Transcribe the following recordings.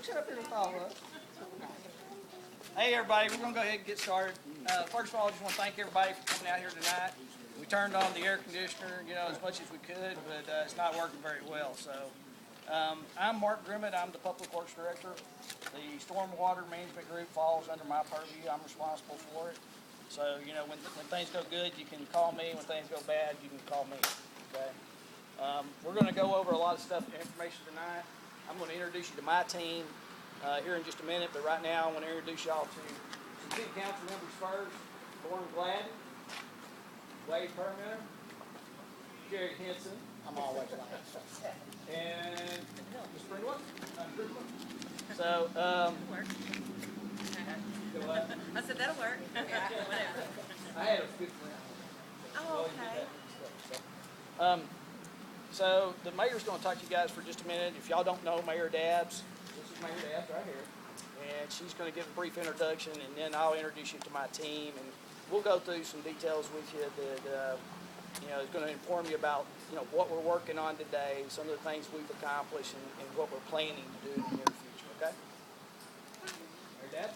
Shut up here and follow us. Hey everybody, we're going to go ahead and get started. First of all, I just want to thank everybody for coming out here tonight. We turned on the air conditioner, as much as we could, but it's not working very well. So I'm Mark Grimmett. I'm the Public Works Director. The Stormwater Management Group falls under my purview. I'm responsible for it. So, when things go good, you can call me. When things go bad, you can call me. Okay. We're going to go over a lot of stuff, information tonight. I'm going to introduce you to my team here in just a minute, but right now I want to introduce y'all to some city council members first. Lauren Glad, Wade Perlmutter, Jared Henson. I'm always last. And Ms. Springwood. So, I said that'll work. Yeah, whatever. I had a good friend. Oh, okay. So the mayor's going to talk to you guys for just a minute. If y'all don't know Mayor Dabbs, this is Mayor Dabbs right here. And she's going to give a brief introduction, and then I'll introduce you to my team. And we'll go through some details with you that, is going to inform you about, what we're working on today, some of the things we've accomplished, and what we're planning to do in the near future, okay? Mayor Dabbs?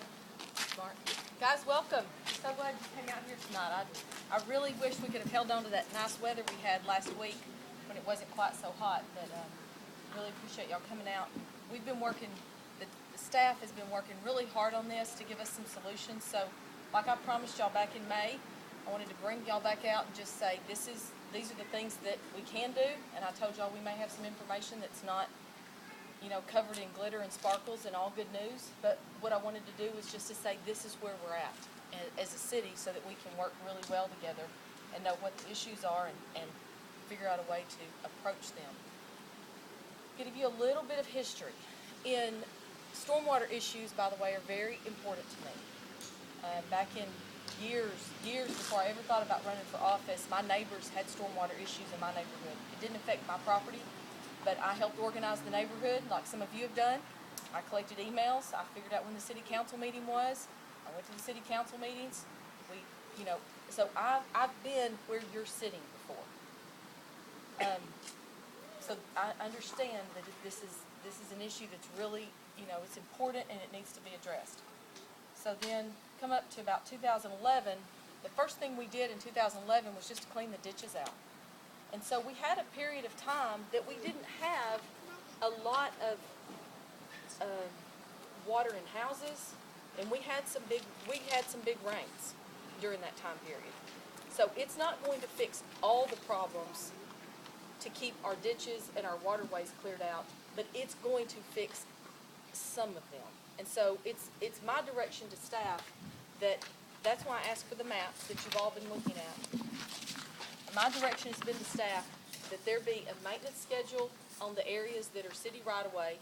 Mark. Guys, welcome. I'm so glad you came out here tonight. I really wish we could have held on to that nice weather we had last week when it wasn't quite so hot, but really appreciate y'all coming out. We've been working, the staff has been working really hard on this to give us some solutions. So like I promised y'all back in May, I wanted to bring y'all back out and just say these are the things that we can do, and I told y'all we may have some information that's not covered in glitter and sparkles and all good news, but what I wanted to do was just to say this is where we're at as a city so that we can work really well together and know what the issues are and figure out a way to approach them. I'm going to give you a little bit of history. Stormwater issues, by the way, are very important to me. Back in years before I ever thought about running for office, my neighbors had stormwater issues in my neighborhood. It didn't affect my property, but I helped organize the neighborhood like some of you have done. I collected emails. I figured out when the city council meeting was. I went to the city council meetings. So I've been where you're sitting before. So I understand that this is an issue that's really, it's important and it needs to be addressed. So then come up to about 2011, the first thing we did in 2011 was just to clean the ditches out. And so we had a period of time that we didn't have a lot of water in houses, and we had some big rains during that time period. So it's not going to fix all the problems to keep our ditches and our waterways cleared out, but it's going to fix some of them. And so it's my direction to staff that's why I asked for the maps that you've all been looking at. My direction has been to staff that there be a maintenance schedule on the areas that are city right-of-way,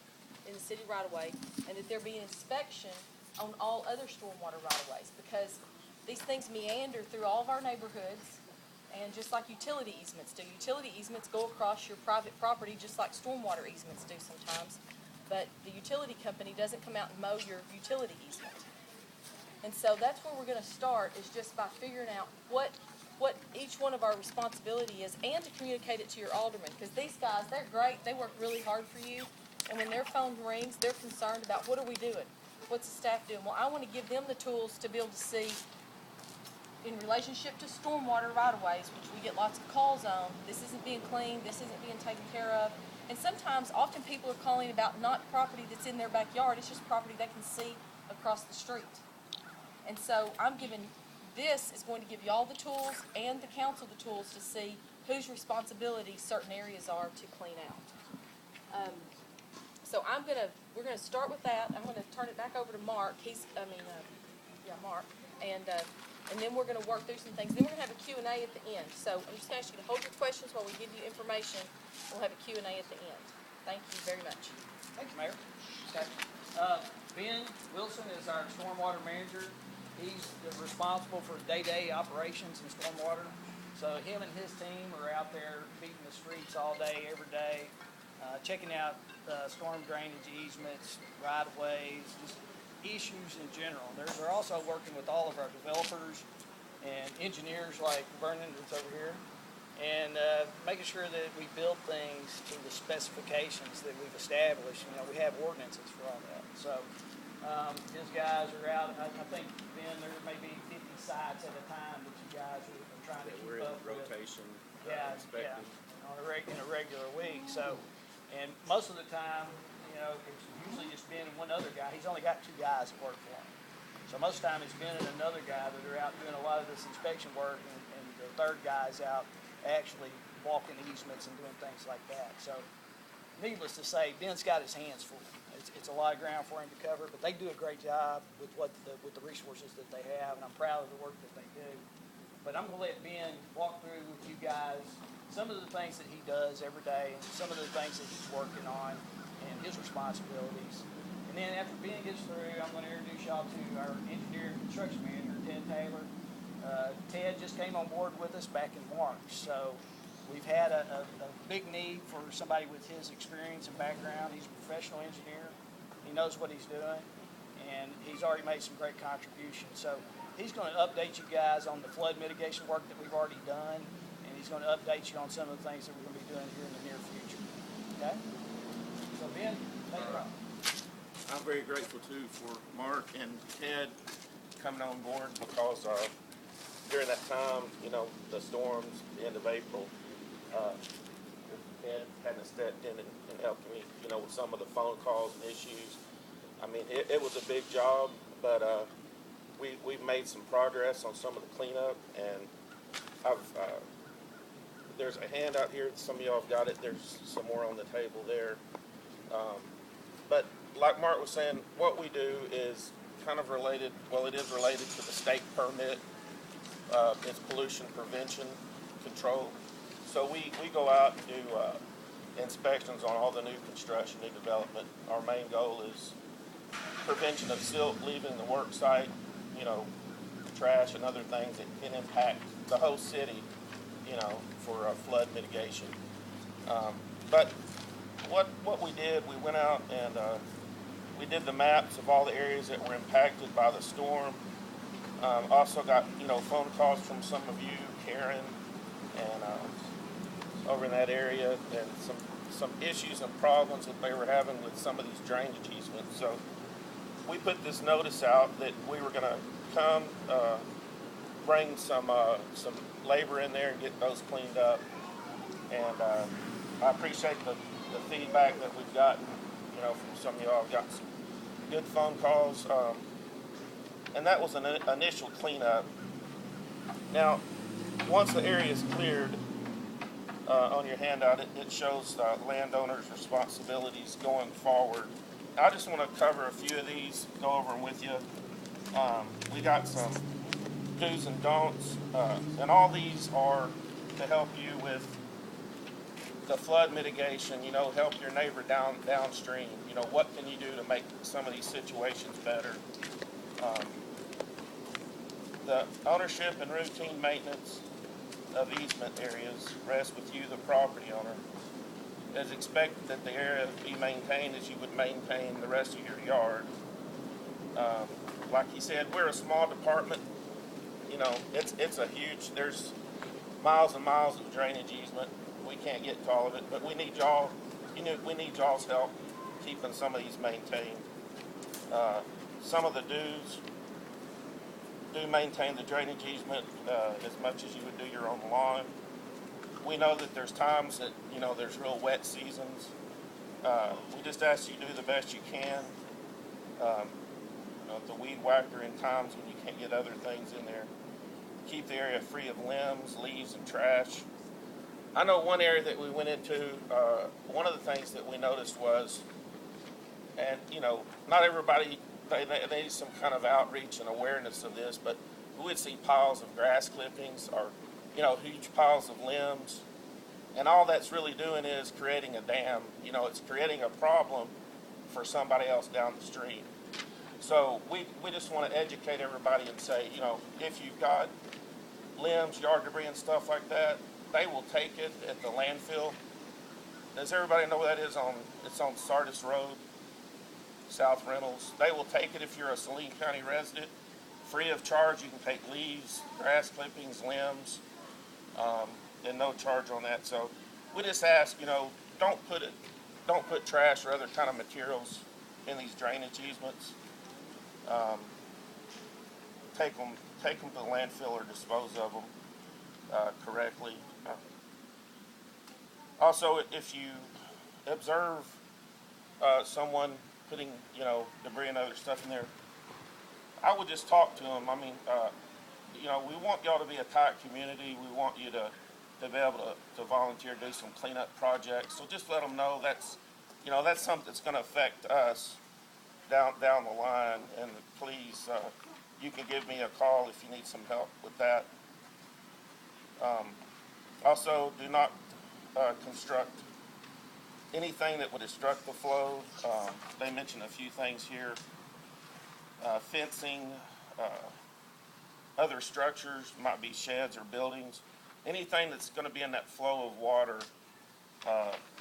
in the city right-of-way, and that there be an inspection on all other stormwater right-of-ways, because these things meander through all of our neighborhoods, and just like utility easements do. Utility easements go across your private property just like stormwater easements do sometimes, but the utility company doesn't come out and mow your utility easement. And so that's where we're going to start, is just by figuring out what each one of our responsibility is, and to communicate it to your aldermen, because these guys, they're great, they work really hard for you, and when their phone rings, they're concerned about what are we doing, what's the staff doing. Well, I want to give them the tools to be able to see, in relationship to stormwater right-of-ways, which we get lots of calls on, this isn't being cleaned, this isn't being taken care of, and often people are calling about not property that's in their backyard, it's just property they can see across the street. And so this is going to give y'all the tools and the council the tools to see whose responsibility certain areas are to clean out. So we're gonna start with that. I'm gonna turn it back over to Mark. Mark, and then we're gonna work through some things. Then we're gonna have a Q&A at the end. So I'm just gonna ask you to hold your questions while we give you information. We'll have a Q&A at the end. Thank you very much. Thanks, Mayor. Okay. Ben Wilson is our stormwater manager. He's responsible for day-to-day operations in stormwater. So him and his team are out there beating the streets all day, every day, checking out storm drainage easements, right-of-ways, just issues in general. They're also working with all of our developers and engineers like Vernon that's over here. and making sure that we build things to the specifications that we've established. You know, we have ordinances for all that. So his guys are out. I think, Ben, there may be 50 sites at a time that you guys are trying to keep up with. Rotation, Yeah, on in a regular week. So, and most of the time, you know, it's usually just Ben and one other guy. He's only got 2 guys that work for him. So most of the time it's Ben and another guy that are out doing a lot of this inspection work, and the third guy's out actually walking easements and doing things like that. So needless to say, Ben's got his hands full. It's a lot of ground for him to cover, but they do a great job with with the resources that they have, and I'm proud of the work that they do. But I'm going to let Ben walk through with you guys some of the things that he does every day, and some of the things that he's working on, and his responsibilities. And then after Ben gets through, I'm going to introduce y'all to our engineer and construction manager, Ted Taylor. Ted just came on board with us back in March, so we've had a big need for somebody with his experience and background. He's a professional engineer. He knows what he's doing, and he's already made some great contributions. So he's going to update you guys on the flood mitigation work that we've already done, and he's going to update you on some of the things that we're going to be doing here in the near future. Okay? So Ben, take it off. I'm very grateful too for Mark and Ted coming on board, because during that time, you know, the storms, the end of April, Ted hadn't stepped in and helped me, you know, with some of the phone calls and issues. I mean, it was a big job, but we've made some progress on some of the cleanup, and there's a handout here. Some of y'all have got it. There's some more on the table there. But like Mark was saying, what we do is kind of related, well, it is related to the state permit. It's pollution prevention control. So we go out and do inspections on all the new construction, new development. Our main goal is prevention of silt leaving the work site, you know, trash and other things that can impact the whole city, you know, for flood mitigation. But what we did, we went out and we did the maps of all the areas that were impacted by the storm. Also got, you know, phone calls from some of you, Karen, and over in that area, and some issues and problems that they were having with some of these drainage easements. So we put this notice out that we were going to come bring some labor in there and get those cleaned up. And I appreciate the feedback that we've gotten, you know, from some of y'all. I've got some good phone calls. And that was an initial cleanup. Now, once the area is cleared, on your handout, it shows landowners' responsibilities going forward. I just want to cover a few of these, go over them with you. We got some do's and don'ts, and all these are to help you with the flood mitigation, you know, help your neighbor downstream. You know, what can you do to make some of these situations better? The ownership and routine maintenance of easement areas rests with you, the property owner. It is expected that the area be maintained as you would maintain the rest of your yard. Like he said, we're a small department. You know, it's a huge, there's miles and miles of drainage easement. We can't get to all of it, but we need y'all, you know, we need y'all's help keeping some of these maintained. Some of the do's, do maintain the drainage easement as much as you would do your own lawn. We know that there's times that, you know, there's real wet seasons. We just ask you to do the best you can. You know, the weed whacker in times when you can't get other things in there. Keep the area free of limbs, leaves, and trash. I know one area that we went into, one of the things that we noticed was, and, you know, not everybody, they need some kind of outreach and awareness of this, but we would see piles of grass clippings or, you know, huge piles of limbs. And all that's really doing is creating a dam. You know, it's creating a problem for somebody else down the street. So we just want to educate everybody and say, you know, if you've got limbs, yard debris and stuff like that, they will take it at the landfill. Does everybody know where that is? It's on Sardis Road, South Reynolds. They will take it if you're a Saline County resident. Free of charge, you can take leaves, grass clippings, limbs. and no charge on that. So we just ask, don't put trash or other kind of materials in these drainage easements. Take them to the landfill or dispose of them correctly. Also, if you observe someone putting, debris and other stuff in there, I would just talk to them. I mean, we want y'all to be a tight community. We want you to be able to volunteer, do some cleanup projects. So just let them know that's something that's going to affect us down the line. And please, you can give me a call if you need some help with that. Also, do not construct anything that would obstruct the flow. They mentioned a few things here. Fencing, other structures, might be sheds or buildings. Anything that's going to be in that flow of water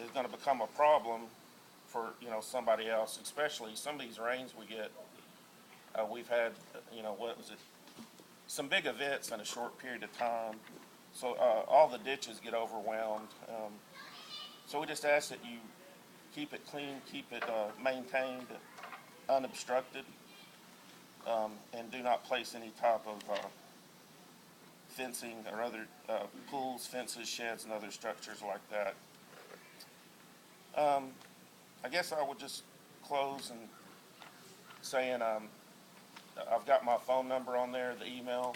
is going to become a problem for somebody else, especially some of these rains we get. We've had some big events in a short period of time, so all the ditches get overwhelmed. So we just ask that you keep it clean, keep it maintained, unobstructed, and do not place any type of fencing or other pools, fences, sheds, and other structures like that. I guess I would just close and saying I've got my phone number on there, the email.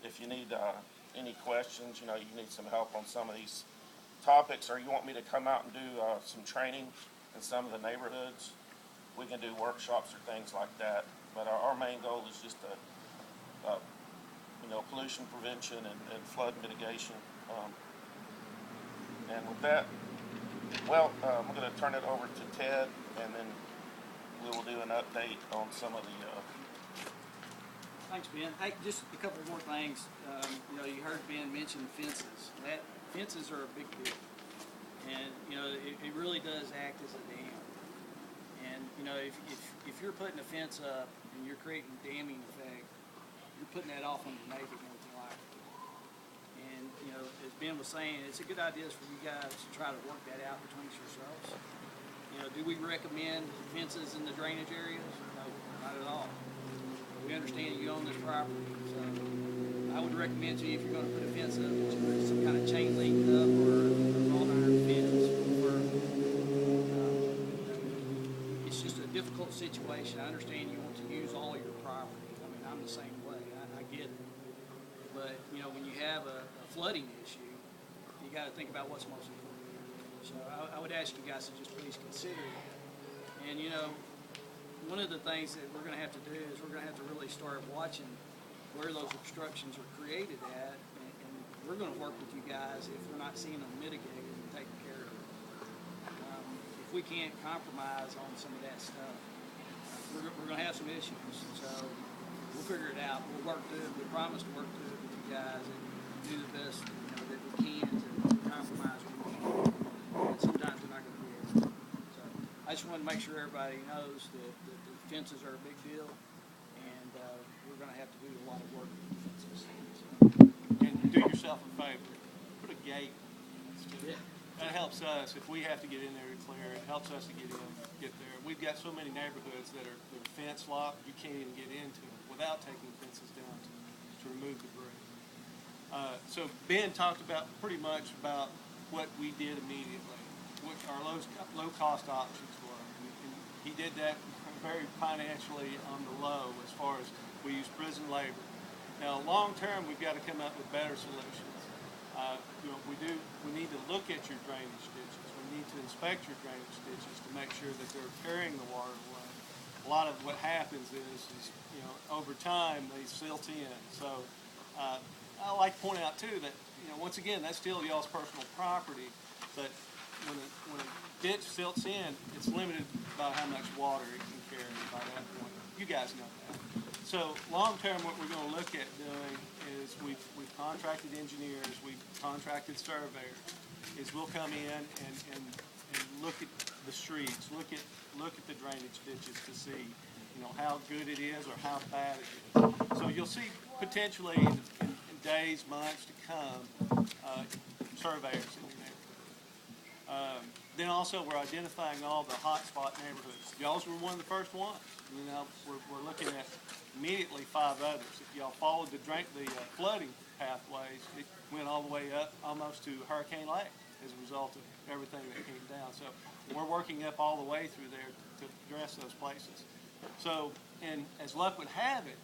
If you need any questions, you need some help on some of these topics, or you want me to come out and do some training in some of the neighborhoods, we can do workshops or things like that. But our main goal is just pollution prevention and flood mitigation. And with that, I'm going to turn it over to Ted, and then we will do an update on some of the. Thanks, Ben. Hey, just a couple more things. You heard Ben mention fences. Fences are a big deal, and it really does act as a dam. And if you're putting a fence up and you're creating a damming effect, you're putting that off on your neighbor more than likely. And as Ben was saying, it's a good idea for you guys to try to work that out between yourselves. Do we recommend fences in the drainage areas? No, not at all. We understand you own this property, so I would recommend to you, if you're going to put a fence up, that you put some kind of chain link up or a wrought iron fence. It's just a difficult situation. I understand you want to use all your property. I mean, I'm the same way. I get it. But when you have a flooding issue, you got to think about what's most important. So I would ask you guys to just please consider that. And one of the things that we're going to have to do is we're going to have to really start watching where those obstructions are created at, and we're going to work with you guys if we're not seeing them mitigated and taken care of. If we can't compromise on some of that stuff, we're going to have some issues. So we'll figure it out. We'll work through it. We promise to work through it with you guys and do the best that we can to compromise when we can. And sometimes we're not going to be able to. So I just want to make sure everybody knows that the fences are a big deal, and we're going to have to do a lot of work with the fences. So. And do yourself a favor, put a gate. Yeah. That helps us. If we have to get in there to clear, it helps us to get there. We've got so many neighborhoods that are fence locked, you can't even get into them without taking fences down to remove debris. So Ben talked about pretty much about what we did immediately, what our low cost options were. And he did that very financially on the low as far as we use prison labor. Now, long term, we've got to come up with better solutions. We need to look at your drainage ditches. We need to inspect your drainage ditches to make sure that they're carrying the water away. A lot of what happens is over time they silt in. So I like to point out too that once again, that's still y'all's personal property, but when a ditch silts in, it's limited by how much water it can carry by that point. You guys know that. So long term, what we're going to look at doing is we've contracted engineers, we've contracted surveyors. Is we'll come in and look at the streets, look at the drainage ditches to see how good it is or how bad it is. So you'll see potentially in days, months to come, surveyors in your neighborhood. Then also, we're identifying all the hotspot neighborhoods. Y'all's were one of the first ones. You know, we're looking at immediately 5 others. If y'all followed the flooding pathways, it went all the way up almost to Hurricane Lake as a result of everything that came down. So we're working up all the way through there to address those places. So, and as luck would have it,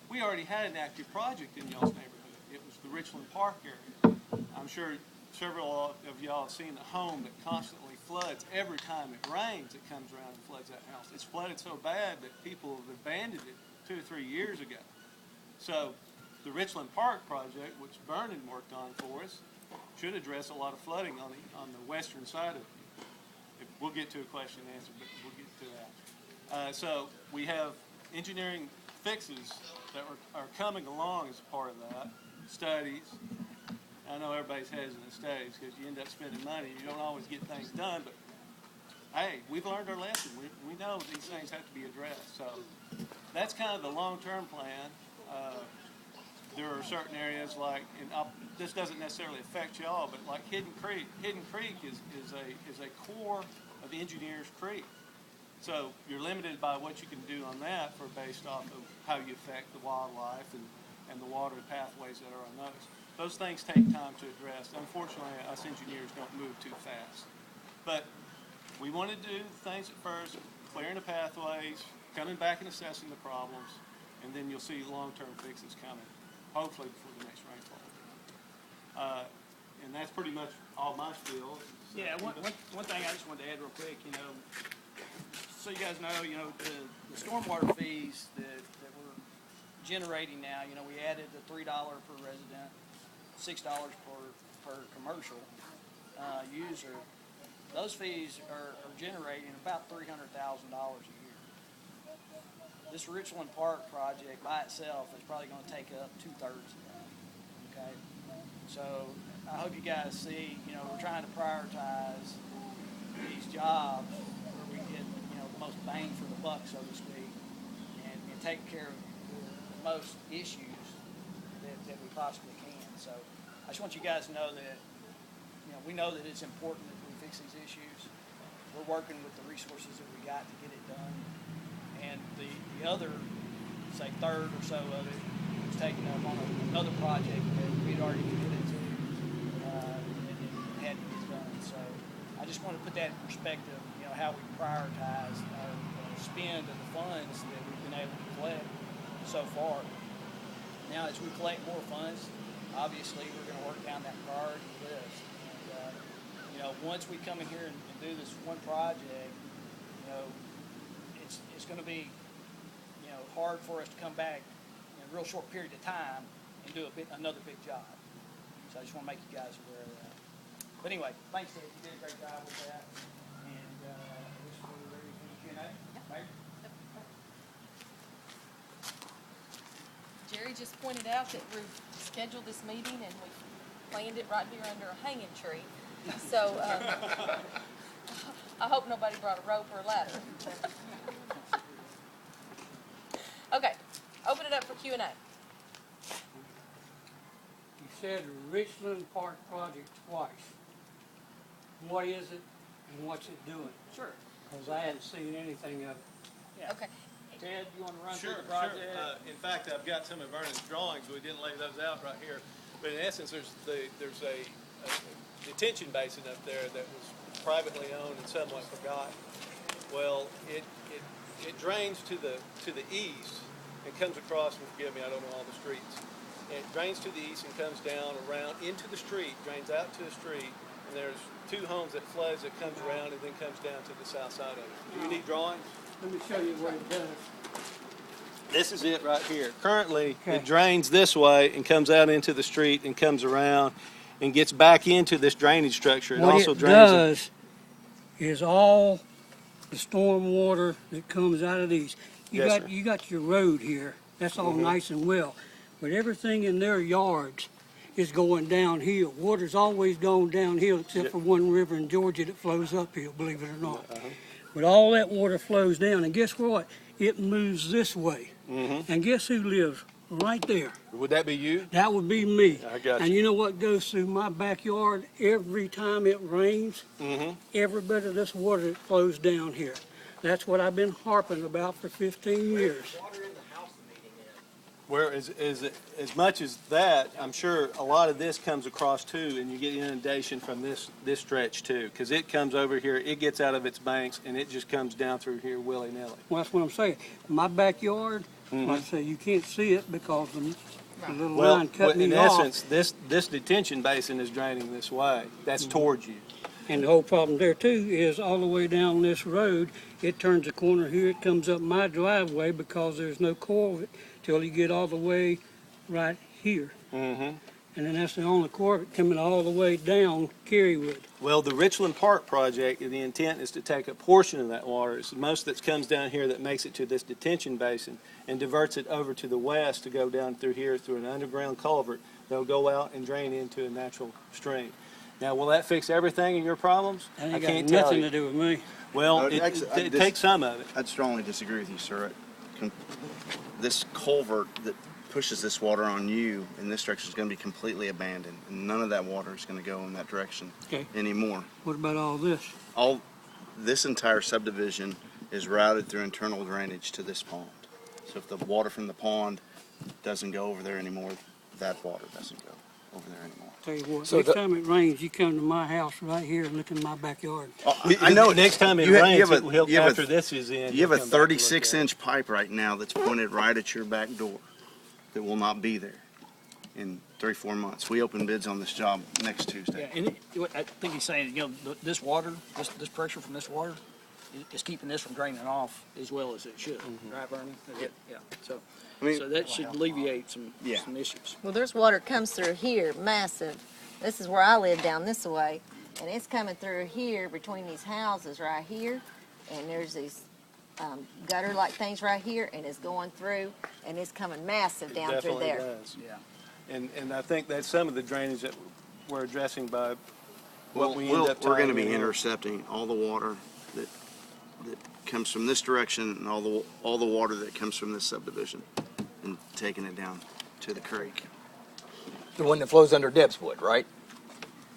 we already had an active project in y'all's neighborhood. It was the Richland Park area. I'm sure several of y'all have seen a home that constantly floods. Every time it rains, it comes around and floods that house. It's flooded so bad that people have abandoned it 2 or 3 years ago. So the Richland Park project, which Vernon worked on for us, should address a lot of flooding on the western side of it. We'll get to a question and answer, but we'll get to that. So we have engineering fixes that are coming along as a part of that. Studies. I know everybody's hesitant to studies because you end up spending money. You don't always get things done, but hey, we've learned our lesson. We know these things have to be addressed. So that's kind of the long-term plan. There are certain areas like, and this doesn't necessarily affect y'all, but like Hidden Creek. Hidden Creek is a core of Engineers Creek. So you're limited by what you can do on that based off of how you affect the wildlife and the water pathways that are on those. Those things take time to address. Unfortunately, us engineers don't move too fast. But we want to do things at first, clearing the pathways, coming back and assessing the problems, and then you'll see long-term fixes coming, hopefully before the next rainfall. And that's pretty much all my spiel. So, Yeah, one thing I just wanted to add real quick, you know, so you guys know, you know, the stormwater fees that we're generating now, you know, we added the $3 per resident, $6 per commercial user. Those fees are generating about $300,000 a year. This Richland Park project by itself is probably going to take up 2/3 of that. Okay, so I hope you guys see, you know, we're trying to prioritize these jobs where we get, you know, the most bang for the buck, so to speak, and take care of the most issues that we possibly can. So I just want you guys to know that, you know, we know that it's important that we fix these issues. We're working with the resources that we got to get it done. And the other, say, third or so of it was taken up on another project that we'd already committed to and had to get done. So I just want to put that in perspective, you know, how we prioritize our spend of the funds that we've been able to collect so far. Now, as we collect more funds, obviously we're going to work down that priority list. And, you know, once we come in here and do this one project, you know, it's going to be, you know, hard for us to come back in a real short period of time and do another big job. So I just want to make you guys aware of that. But anyway, thanks, Dave. You did a great job with that. And I guess we're ready for the Q&A. Mayor? Jerry just pointed out that we scheduled this meeting and we planned it right here under a hanging tree. So I hope nobody brought a rope or a ladder. Okay, open it up for Q&A. You said Richland Park project twice. What is it and what's it doing? Sure. Because I hadn't seen anything of it. Yeah. Okay. Ted, you want to run Sure, through the project? sure. In fact, I've got some of Vernon's drawings, but we didn't lay those out right here. But in essence, there's a detention basin up there that was privately owned and somewhat forgotten. Well, it drains to the east and comes across, and forgive me, I don't know all the streets. And it drains to the east and comes down around into the street, drains out to the street, and there's 2 homes that floods that comes around and then comes down to the south side of it. Do you need drawings? Let me show you what it does. This is it right here. Currently, Okay. it drains this way and comes out into the street and comes around and gets back into this drainage structure. It What also it drains. does is all the storm water that comes out of these. Yes, sir. You got your road here. That's all nice and well. But everything in their yards is going downhill. Water's always gone downhill except for one river in Georgia that flows uphill, believe it or not. But all that water flows down, and guess what? It moves this way. And guess who lives right there. Would that be you? That would be me. I got And you. you know what goes through my backyard every time it rains? Every bit of this water that flows down here. That's what I've been harping about for 15 years. Where as much as that, I'm sure a lot of this comes across too, and you get inundation from this stretch too, because it comes over here, it gets out of its banks, and it just comes down through here willy-nilly. Well, that's what I'm saying. My backyard, like I say, you can't see it because the little Well, line cut in me off. essence, this detention basin is draining this way. That's towards you. And the whole problem there too is all the way down this road, it turns a corner here, it comes up my driveway because there's no culvert till you get all the way right here. And then that's the only culvert coming all the way down Carywood. Well, the Richland Park project, the intent is to take a portion of that water, it's most that comes down here that makes it to this detention basin and diverts it over to the west to go down through here through an underground culvert. They'll go out and drain into a natural stream. Now, will that fix everything of your problems? That I ain't can't got tell nothing you. to do with me. Well, No, actually, it takes some of it. I'd strongly disagree with you, sir. This culvert that pushes this water on you in this direction is going to be completely abandoned, and none of that water is going to go in that direction Okay. anymore. What about all this? All this entire subdivision is routed through internal drainage to this pond. So if the water from the pond doesn't go over there anymore, that water doesn't go over there anymore. Tell you what, So next the- time it rains, you come to my house right here and look in my backyard. I know Next time it you ha- rains, you have a- it will help you have a- after this is in. You have you'll a come back and look at it. 36-inch pipe right now that's pointed right at your back door that will not be there in 3-4 months. We open bids on this job next Tuesday. Yeah, and I think he's saying, this water, this pressure from this water is keeping this from draining off as well as it should, right, Bernie? Yeah, so, I mean- so that should alleviate some Yeah. issues. Well, there's water comes through here, massive. This is where I live down this way, and it's coming through here between these houses right here, and there's these gutter-like things right here, and it's going through, and it's coming massive down through Definitely there. does. Yeah. And I think that's some of the drainage that we're addressing by what we end up We're going to tying be in. intercepting all the water that comes from this direction and all the water that comes from this subdivision and taking it down to the creek, The one that flows under Debswood, right?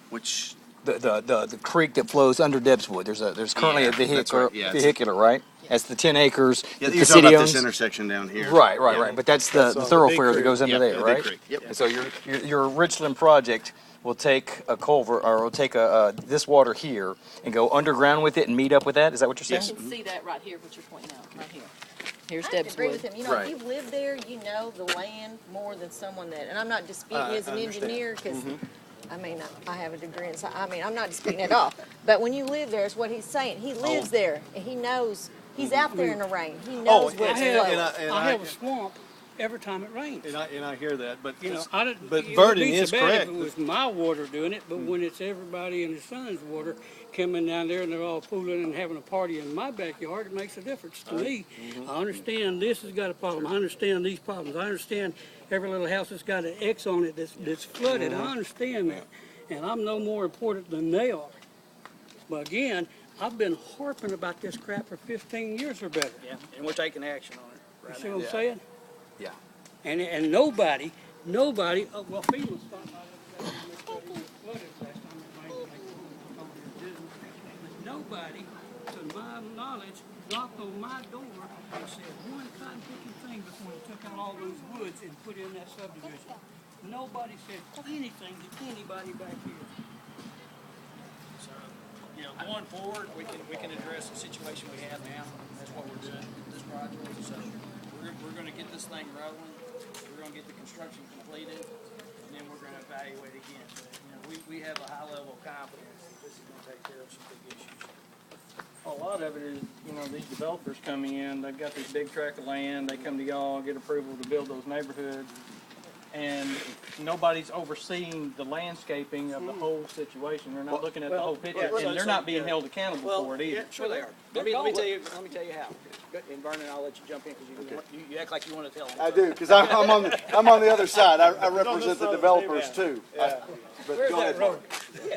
which The creek that flows under Debswood. There's currently Yeah, a that's vehicular, right. Yeah, it's- vehicular, right? That's the 10 acres yeah, that you're the talking city about this owns. intersection down here. Right, Yeah. right. But that's That's the on the thoroughfare big that goes under Yeah, there, the big right? creek. Yep. And so your Richland project will take a culvert, or will take this water here and go underground with it and meet up with that. Is that what you're You saying? can see that right here, what you're pointing out, right here. Here's I have to agree with Deb's him. You know, Right. if you've lived there, you know the land more than someone that, and I'm not disputing I as an understand. engineer, because, I mean, I have a degree in science. I mean, I'm not disputing at all. But when you live there, it's what he's saying. He lives there, and he knows, he's out there in the rain. He knows where I it's have, flowing. I have a swamp every time it rains. And I hear that, but You know, but it Vernon would be is so bad correct. if it was my water doing it, but when it's everybody and his son's water coming down there and they're all pooling and having a party in my backyard, it makes a difference to me. I understand this has got a problem. I understand these problems. I understand every little house that's got an X on it that's flooded. I understand that. And I'm no more important than they are. But again, I've been harping about this crap for 15 years or better. Yeah, and we're taking action on it You right see now. what I'm saying? Yeah. And nobody, well, FEMA stopped by the other day and looked at it. It was flooded last time it rained, and they told me it didn't. But nobody, to my knowledge, knocked on my door and said one cotton picking thing before they took out all those woods and put in that subdivision. Nobody said anything to anybody back here. So, going forward, we can address the situation we have now. That's what we're doing with this project. So we're gonna get this thing rolling. We're gonna get the construction completed, and then we're gonna evaluate again. But, we have a high level of confidence that this is gonna take care of some big issues. A lot of it is, these developers coming in, they've got this big tract of land, they come to y'all, get approval to build those neighborhoods, and nobody's overseeing the landscaping of the whole situation. They're not looking at the whole picture, and they're not being held accountable for it either. Sure they are. Let me tell you how. And Vernon, I'll let you jump in because you act like you want to tell them. I do, because I'm on the other side. I represent the developers too. But go ahead, Mark.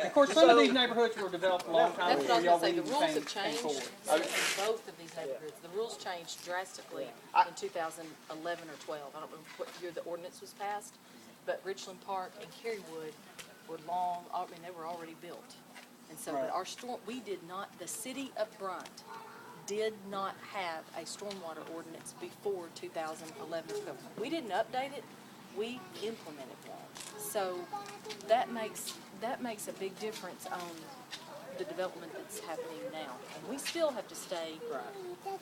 Of course, some of these neighborhoods were developed a long time That's what I ago. was gonna say, the Y'all rules wouldn't have even came changed forward. in both of these neighborhoods. The rules changed drastically in 2011 or 12. I don't know what year the ordinance was passed, but Richland Park and Carywood were they were already built. And so, but we did not, the city of Bryant did not have a stormwater ordinance before 2011 or 12. We didn't update it, we implemented one. So that makes a big difference on the development that's happening now. And we still have to stay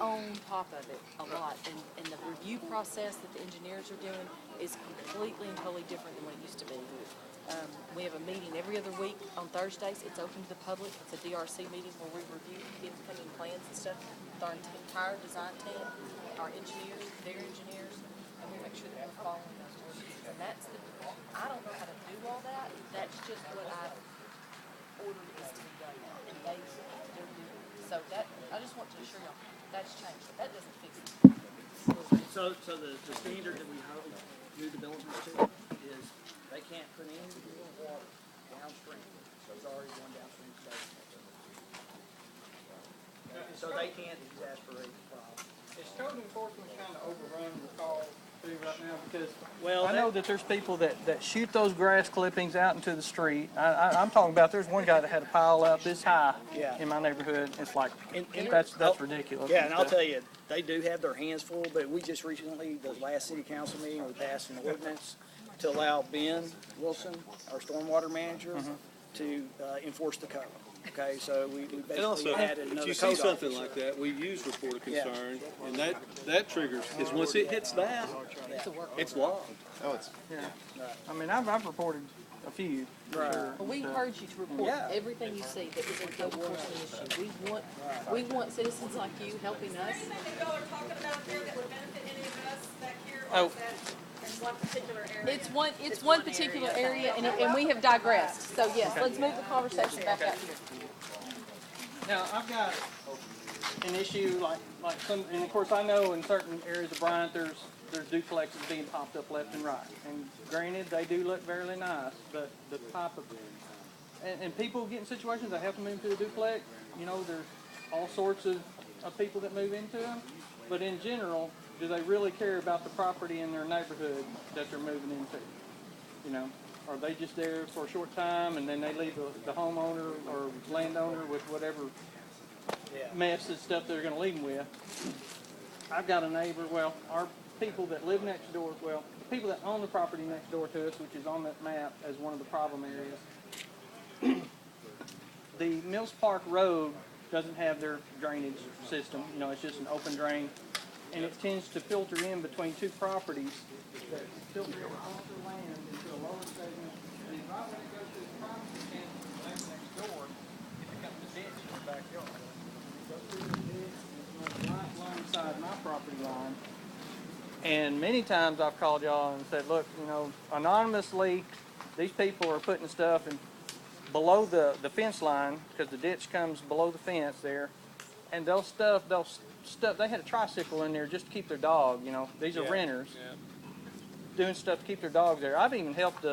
on top of it a lot. And the review process that the engineers are doing is completely and totally different than what it used to be. We have a meeting every other week on Thursdays. It's open to the public. It's a DRC meeting where we review incoming plans and stuff with our entire design team, our engineers, their engineers, and we make sure that we're following those ordinances. And I don't know how to do all that. That's just what I've ordered is to be done now. And they're doing it. So I just want to assure y'all, that's changed. But that doesn't fix it. So the standard that we hold new developments to is they can't put any more water downstream. So it's already going downstream station. So they can't exasperate the problem. Is code enforcement kind of overrun the call too right now? Because Well, I know that there's people that shoot those grass clippings out into the street. I'm talking about there's one guy that had a pile up this high in my neighborhood. It's like, that's ridiculous. Yeah, and I'll tell you, they do have their hands full, but we just recently, the last city council meeting, we passed an ordinance to allow Ben Wilson, our stormwater manager, to enforce the code. Okay, so we And basically also, added if another you code see something officer. like that, we use report of concern, and that triggers, because once it hits that, it's logged. I mean, I've reported a few. for sure. But we encourage you to report everything you see that is a code enforcement issue. We want citizens like you helping us. Y'all are talking about there that would benefit any of us back here, Oh. or is that in one particular area? It's one particular area, and we have digressed. So yes, let's move the conversation back out here. Now, I've got an issue like some, and of course I know in certain areas of Bryant there's duplexes being popped up left and right. And granted, they do look fairly nice, but the type of, and people get in situations they have to move to a duplex. You know, there's all sorts of people that move into them. But in general, do they really care about the property in their neighborhood that they're moving into? You know, are they just there for a short time and then they leave the homeowner or landowner with whatever mess and stuff they're going to leave them with? I've got a neighbor, well, our people that live next door, well, the people that own the property next door to us, which is on that map as one of the problem areas, the Mills Park Road doesn't have their drainage system. You know, it's just an open drain, and it tends to filter in between two properties that filter off the land into a lower segment. And right when it goes to the property, it tends to the neighbor next door, it becomes a ditch in the backyard. It goes through the ditch, and it runs right alongside my property line. And many times I've called y'all and said, look, you know, anonymously, these people are putting stuff in below the fence line, because the ditch comes below the fence there, and they'll stuff, they had a tricycle in there just to keep their dog, you know, these are renters, doing stuff to keep their dogs there. I've even helped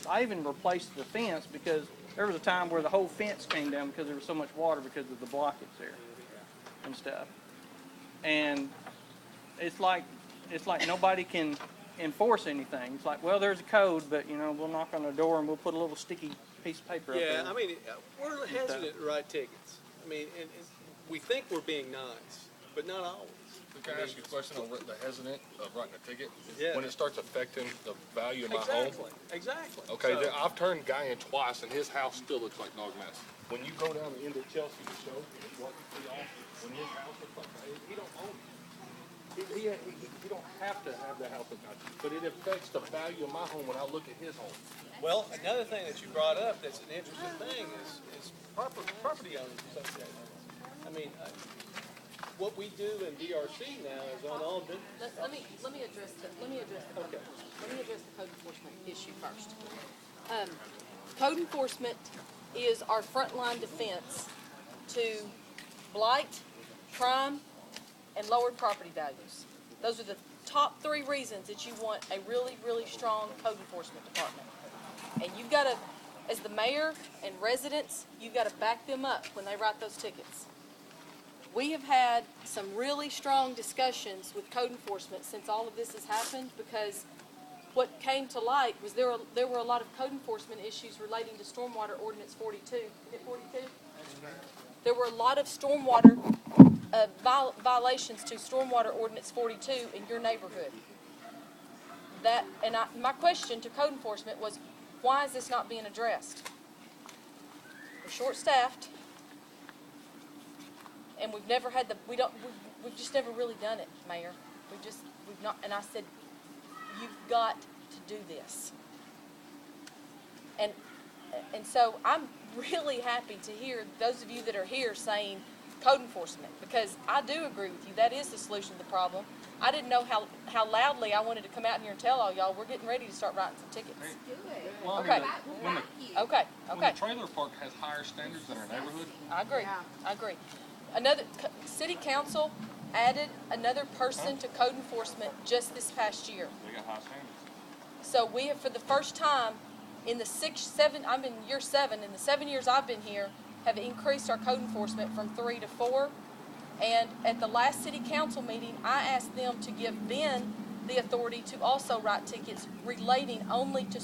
I even replaced the fence, because there was a time where the whole fence came down because there was so much water because of the blockage there and stuff. And it's like nobody can enforce anything. It's like, well, there's a code, but, you know, we'll knock on the door and we'll put a little sticky piece of paper up there. Yeah, I mean, we're hesitant to write tickets. I mean, and we think we're being nice, but not always. Can I ask you a question on the hesitant of writing a ticket? Yeah. When it starts affecting the value of my home? Exactly. Okay, So- I've turned guy in twice and his house still looks like dog mess. When you go down the end of Chelsea to show, what you see off, when his house looks like that, he don't own it. He don't have to have the house look like that, but it affects the value of my home when I look at his home. Well, another thing that you brought up that's an interesting thing is property owners associations. I mean, what we do in DRC now is on all business. Let me address the code enforcement. Let me address the code enforcement issue first. Code enforcement is our frontline defense to blight, crime, and lowered property values. Those are the top 3 reasons that you want a really, really strong code enforcement department. And you've got to as the mayor and residents, you gotta back them up when they write those tickets. We have had some really strong discussions with code enforcement since all of this has happened, because what came to light was there were a lot of code enforcement issues relating to stormwater ordinance 42. Is it 42? There were a lot of stormwater violations to stormwater ordinance 42 in your neighborhood. My question to code enforcement was, why is this not being addressed? We're short-staffed, and we've never had we've just never really done it, Mayor. We've not, and I said, you've got to do this. And so I'm really happy to hear those of you that are here saying code enforcement, because I do agree with you. That is the solution to the problem. I didn't know how loudly I wanted to come out here and tell all y'all we're getting ready to start writing some tickets. Well, I Okay. mean, when the trailer park has higher standards than our neighborhood, I agree. I agree. City council added another person to code enforcement just this past year. they got high standards. So we have, for the first time in I'm in year 7, in the 7 years I've been here, have increased our code enforcement from 3 to 4. And at the last city council meeting, I asked them to give Ben the authority to also write tickets relating only to